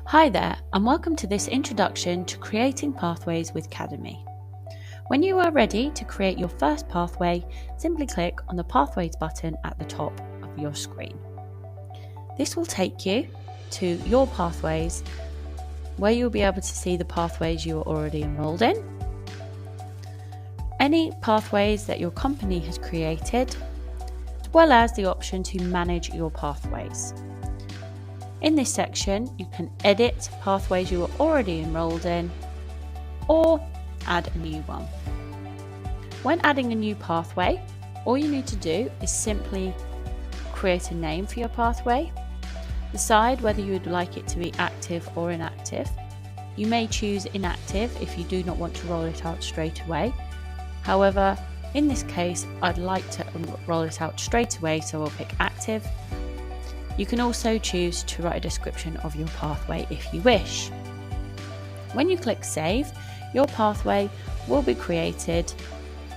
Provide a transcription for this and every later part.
Hi there, and welcome to this introduction to creating pathways with Cademi. When you are ready to create your first pathway, simply click on the Pathways button at the top of your screen. This will take you to your pathways, where you'll be able to see the pathways you are already enrolled in, any pathways that your company has created, as well as the option to manage your pathways. In this section, you can edit pathways you are already enrolled in or add a new one. When adding a new pathway, all you need to do is simply create a name for your pathway, decide whether you would like it to be active or inactive. You may choose inactive if you do not want to roll it out straight away. However, in this case, I'd like to roll it out straight away, so I'll pick active. You can also choose to write a description of your pathway if you wish. When you click save, your pathway will be created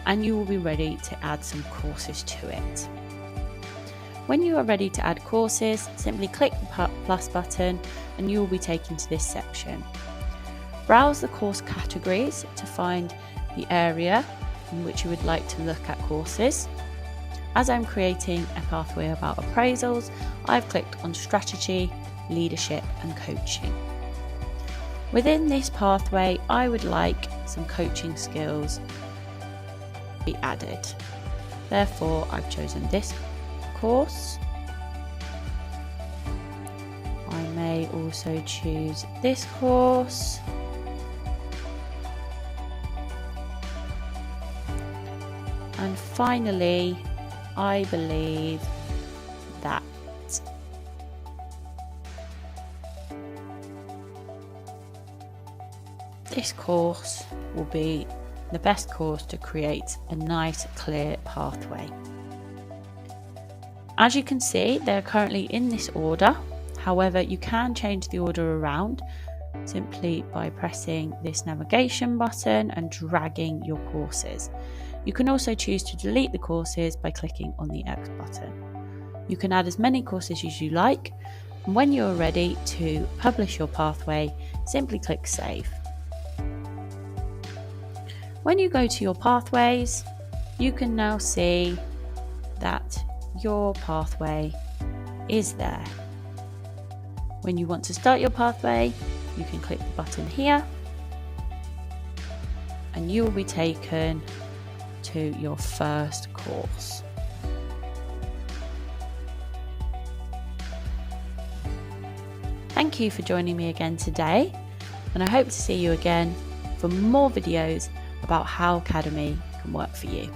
and you will be ready to add some courses to it. When you are ready to add courses, simply click the plus button and you will be taken to this section. Browse the course categories to find the area in which you would like to look at courses. As I'm creating a pathway about appraisals, I've clicked on strategy, leadership and coaching. Within this pathway, I would like some coaching skills to be added. Therefore, I've chosen this course. I may also choose this course. And finally, I believe that this course will be the best course to create a nice, clear pathway. As you can see, they're currently in this order. However, you can change the order around simply by pressing this navigation button and dragging your courses. You can also choose to delete the courses by clicking on the X button. You can add as many courses as you like, and when you're ready to publish your pathway, simply click save. When you go to your pathways, you can now see that your pathway is there. When you want to start your pathway, you can click the button here and you will be taken to your first course. Thank you for joining me again today, and I hope to see you again for more videos about how Cademi can work for you.